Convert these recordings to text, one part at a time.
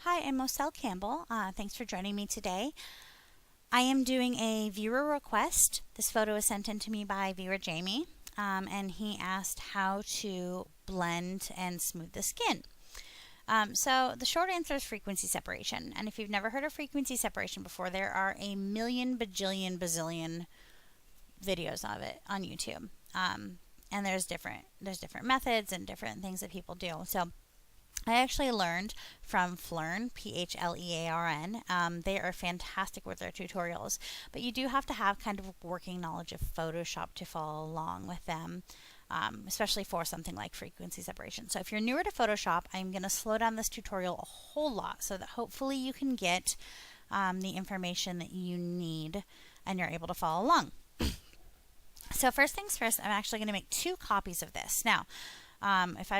Hi, I'm Moselle Campbell. Thanks for joining me today. I am doing a viewer request. This photo was sent in to me by viewer Jamie, and he asked how to blend and smooth the skin. So the short answer is frequency separation. And if you've never heard of frequency separation before, there are a million, bajillion, bazillion videos of it on YouTube. And there's different methods and different things that people do. So I actually learned from Phlearn, Phlearn. They are fantastic with their tutorials, but you do have to have kind of working knowledge of Photoshop to follow along with them, especially for something like frequency separation. So if you're newer to Photoshop, I'm going to slow down this tutorial a whole lot so that hopefully you can get the information that you need and you're able to follow along. So first things first, I'm actually going to make 2 copies of this. Now, if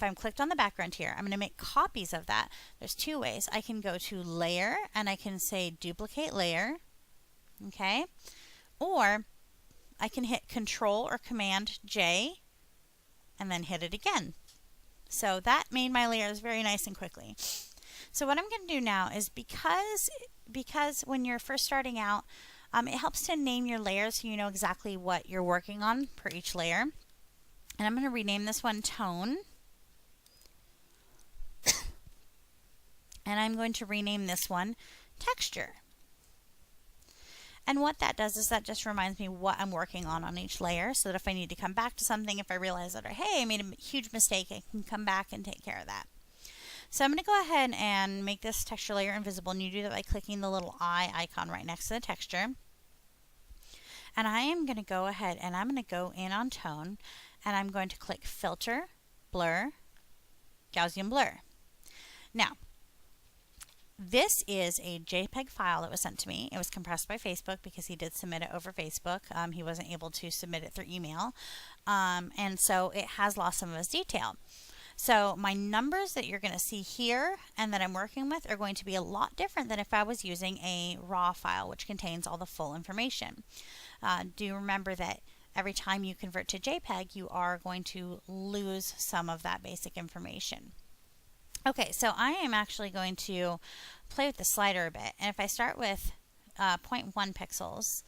I'm clicked on the background here, I'm going to make copies of that. There's 2 ways. I can go to layer and I can say duplicate layer, okay? Or I can hit Control or Command J and then hit it again. So that made my layers very nice and quickly. So what I'm going to do now is because when you're first starting out, it helps to name your layers so you know exactly what you're working on per each layer. And I'm going to rename this one Tone. And I'm going to rename this one Texture. And what that does is that just reminds me what I'm working on each layer, so that if I need to come back to something, if I realize that, hey, I made a huge mistake, I can come back and take care of that. So I'm going to go ahead and make this texture layer invisible, and you do that by clicking the little eye icon right next to the texture. And I am going to go ahead and I'm going to go in on Tone, and I'm going to click Filter, Blur, Gaussian Blur. Now, this is a JPEG file that was sent to me. It was compressed by Facebook because he did submit it over Facebook. He wasn't able to submit it through email. And so it has lost some of its detail. So my numbers that you're going to see here and that I'm working with are going to be a lot different than if I was using a RAW file, which contains all the full information. Do remember that every time you convert to JPEG, you are going to lose some of that basic information. Okay, so I am actually going to play with the slider a bit. And if I start with 0.1 pixels,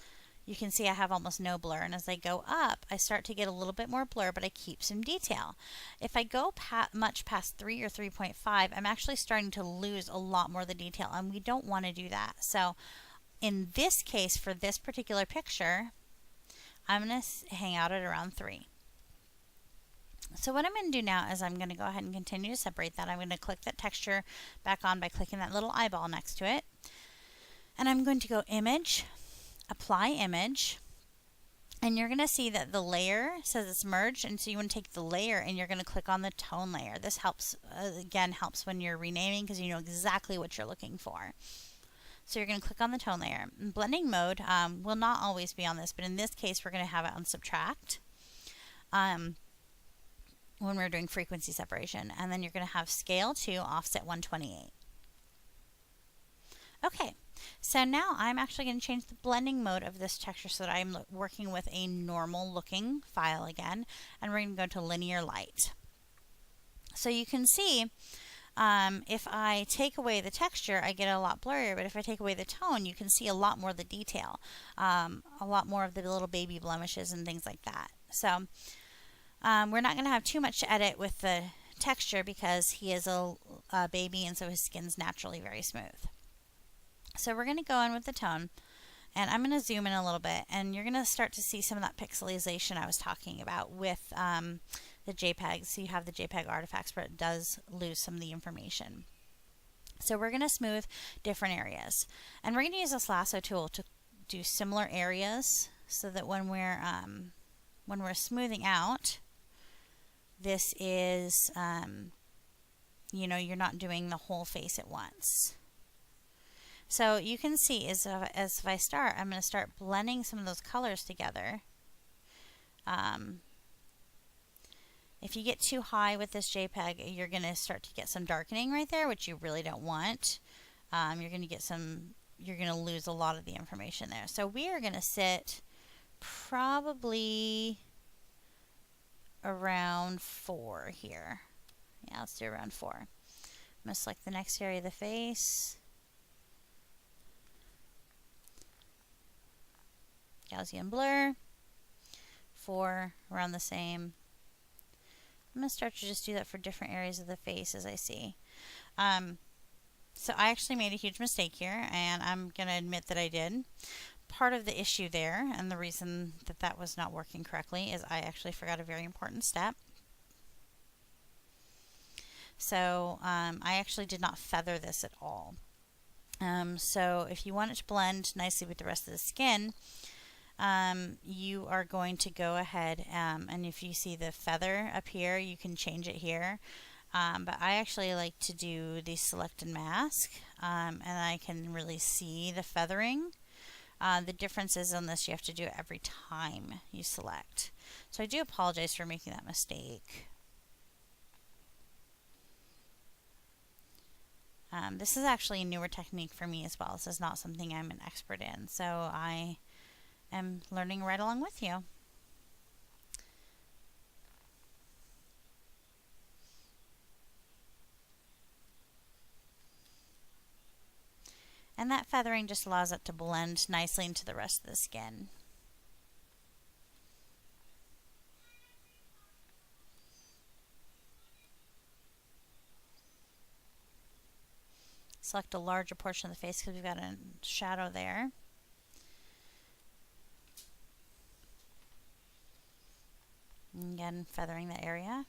you can see I have almost no blur. And as I go up, I start to get a little bit more blur, but I keep some detail. If I go much past 3 or 3.5, I'm actually starting to lose a lot more of the detail, and we don't want to do that. So in this case, for this particular picture, I'm going to hang out at around 3. So what I'm going to do now is I'm going to go ahead and continue to separate that. I'm going to click that texture back on by clicking that little eyeball next to it. And I'm going to go Image, Apply Image. And you're going to see that the layer says it's merged, and so you want to take the layer and you're going to click on the tone layer. This helps, again, helps when you're renaming because you know exactly what you're looking for. So you're going to click on the tone layer. And blending mode will not always be on this, but in this case we're going to have it on Subtract. When we're doing frequency separation, and then you're going to have scale to offset 128. Okay, so now I'm actually going to change the blending mode of this texture so that I'm working with a normal looking file again, and we're going to go to linear light. So you can see if I take away the texture, I get a lot blurrier, but if I take away the tone, you can see a lot more of the detail, a lot more of the little baby blemishes and things like that. So we're not going to have too much to edit with the texture because he is a baby, and so his skin's naturally very smooth. So we're going to go in with the tone, and I'm going to zoom in a little bit, and you're going to start to see some of that pixelization I was talking about with the JPEGs. So you have the JPEG artifacts where it does lose some of the information. So we're going to smooth different areas, and we're going to use this lasso tool to do similar areas so that when we're smoothing out, this is, you know, you're not doing the whole face at once. So you can see as if I start, I'm going to start blending some of those colors together. If you get too high with this JPEG, you're going to start to get some darkening right there, which you really don't want. You're going to lose a lot of the information there. So we are going to sit probably around 4 here. Yeah, let's do around 4. I'm going to select the next area of the face. Gaussian blur. 4 around the same. I'm going to start to just do that for different areas of the face as I see. So I actually made a huge mistake here, and I'm going to admit that I did. Part of the issue there, and the reason that that was not working correctly, is I actually forgot a very important step. So I actually did not feather this at all. So if you want it to blend nicely with the rest of the skin, you are going to go ahead and if you see the feather up here, you can change it here. But I actually like to do the select and mask, and I can really see the feathering. The difference is on this, you have to do it every time you select. So I do apologize for making that mistake. This is actually a newer technique for me as well. This is not something I'm an expert in, so I am learning right along with you. And that feathering just allows it to blend nicely into the rest of the skin. Select a larger portion of the face because we've got a shadow there. And again, feathering the area.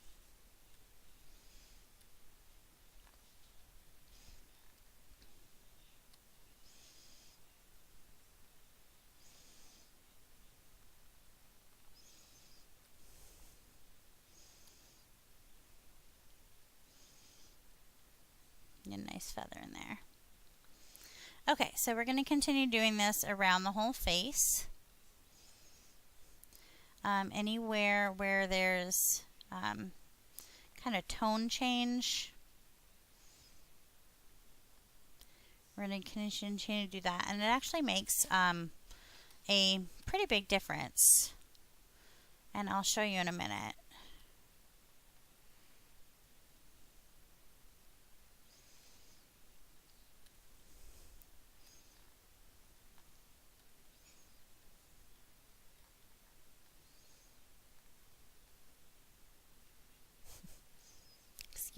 A nice feather in there. Okay, so we're going to continue doing this around the whole face. Anywhere where there's kind of tone change, we're going to continue to do that. And it actually makes a pretty big difference. And I'll show you in a minute.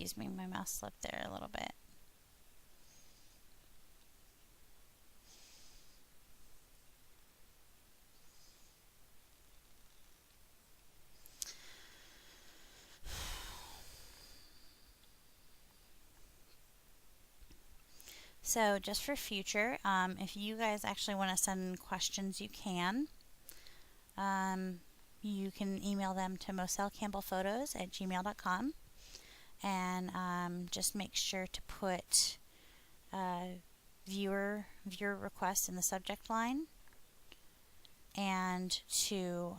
Excuse me, my mouse slipped there a little bit. So just for future, if you guys actually want to send questions, you can. You can email them to mocellecampbellphotos@gmail.com. And just make sure to put viewer request in the subject line, and to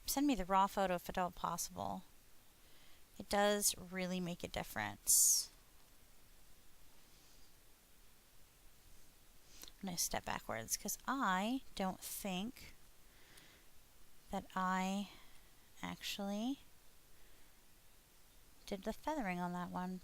send me the raw photo if at all possible. It does really make a difference. I'm going to step backwards because I don't think that I actually did the feathering on that one.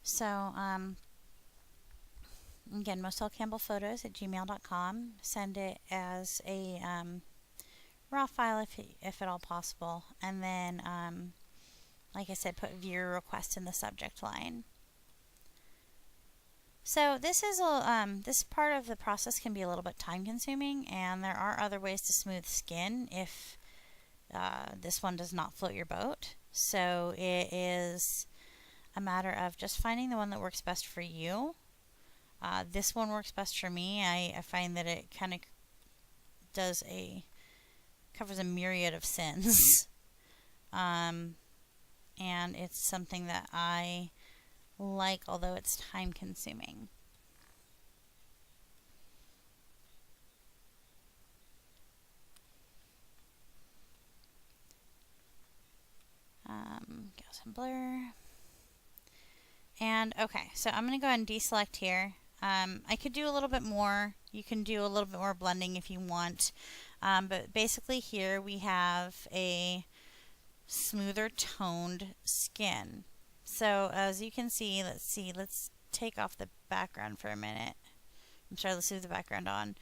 So again, mocellecampbellphotos@gmail.com. Send it as a raw file if at all possible, and then like I said, put viewer request in the subject line. So this is this part of the process can be a little bit time consuming, and there are other ways to smooth skin if this one does not float your boat. So it is a matter of just finding the one that works best for you. This one works best for me. I find that it kind of covers a myriad of sins. And it's something that I like, although it's time consuming. Gaussian blur. And okay, so I'm going to go ahead and deselect here. I could do a little bit more. You can do a little bit more blending if you want. But basically here we have a smoother toned skin. So as you can see, let's take off the background for a minute. I'm sorry, let's leave the background on.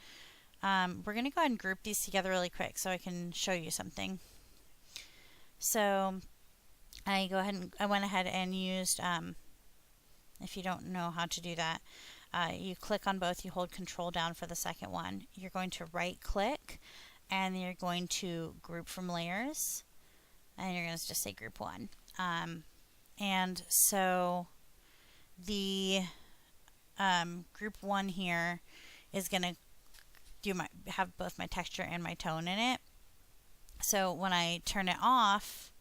We're going to go ahead and group these together really quick so I can show you something. So I went ahead and used, if you don't know how to do that, you click on both, you hold control down for the second one. You're going to right click and you're going to group from layers and you're going to just say group one. And so the group one here is going to have both my texture and my tone in it. So when I turn it off,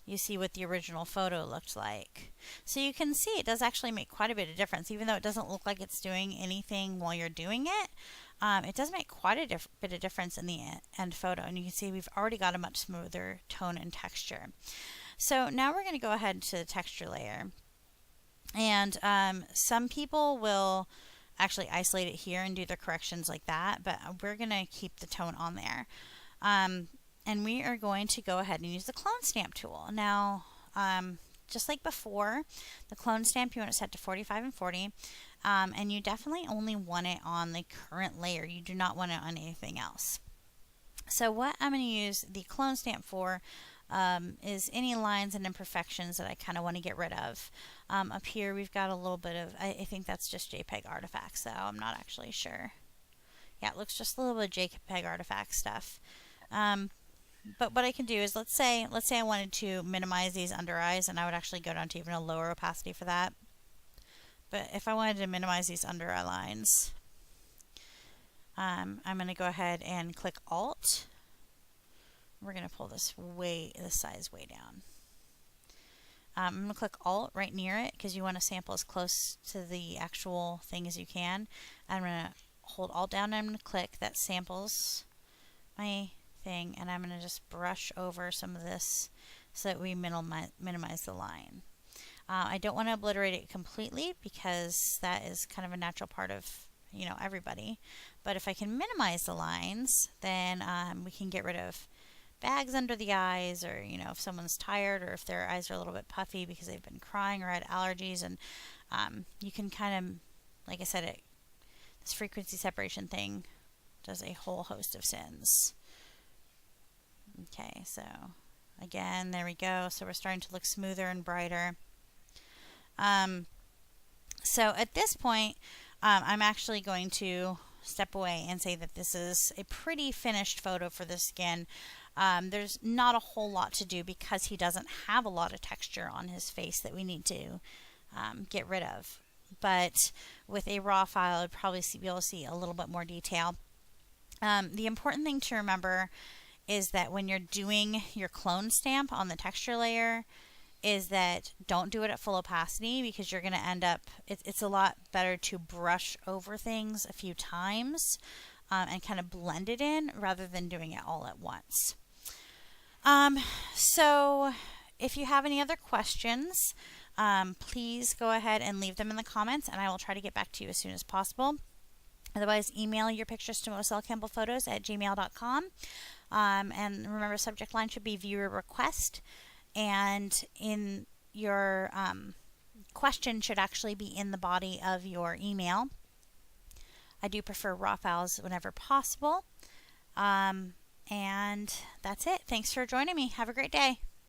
you see what the original photo looked like. So you can see it does actually make quite a bit of difference. Even though it doesn't look like it's doing anything while you're doing it, it does make quite a bit of difference in the end photo. And you can see we've already got a much smoother tone and texture. So now we're going to go ahead to the texture layer. And some people will actually isolate it here and do the corrections like that, but we're going to keep the tone on there. And we are going to go ahead and use the clone stamp tool. Now, just like before, the clone stamp you want it set to 45 and 40, and you definitely only want it on the current layer. You do not want it on anything else. So what I'm going to use the clone stamp for is any lines and imperfections that I kind of want to get rid of. Up here we've got a little bit of, I think that's just JPEG artifacts though, I'm not actually sure. Yeah, it looks just a little bit of JPEG artifact stuff. But what I can do is, let's say I wanted to minimize these under eyes, and I would actually go down to even a lower opacity for that. But if I wanted to minimize these under eye lines, I'm going to go ahead and click Alt. We're going to pull this size way down. I'm going to click Alt right near it because you want to sample as close to the actual thing as you can. I'm going to hold Alt down and I'm going to click. That samples my thing, and I'm going to just brush over some of this so that we minimize the line. I don't want to obliterate it completely because that is kind of a natural part of everybody, but if I can minimize the lines, then we can get rid of bags under the eyes, or if someone's tired, or if their eyes are a little bit puffy because they've been crying or had allergies, and you can kind of, like I said, this frequency separation thing does a whole host of sins. Okay, so again, there we go. So we're starting to look smoother and brighter. So at this point, I'm actually going to step away and say that this is a pretty finished photo for the skin. There's not a whole lot to do because he doesn't have a lot of texture on his face that we need to get rid of. But with a raw file, I'd probably be able to see a little bit more detail. The important thing to remember is that when you're doing your clone stamp on the texture layer, is that don't do it at full opacity, because you're going to end up, it's a lot better to brush over things a few times and kind of blend it in rather than doing it all at once. So if you have any other questions, please go ahead and leave them in the comments, and I will try to get back to you as soon as possible. Otherwise, email your pictures to mocellecampbellphotos@gmail.com. And remember, subject line should be viewer request, and in your question should actually be in the body of your email. I do prefer raw files whenever possible. And that's it. Thanks for joining me. Have a great day.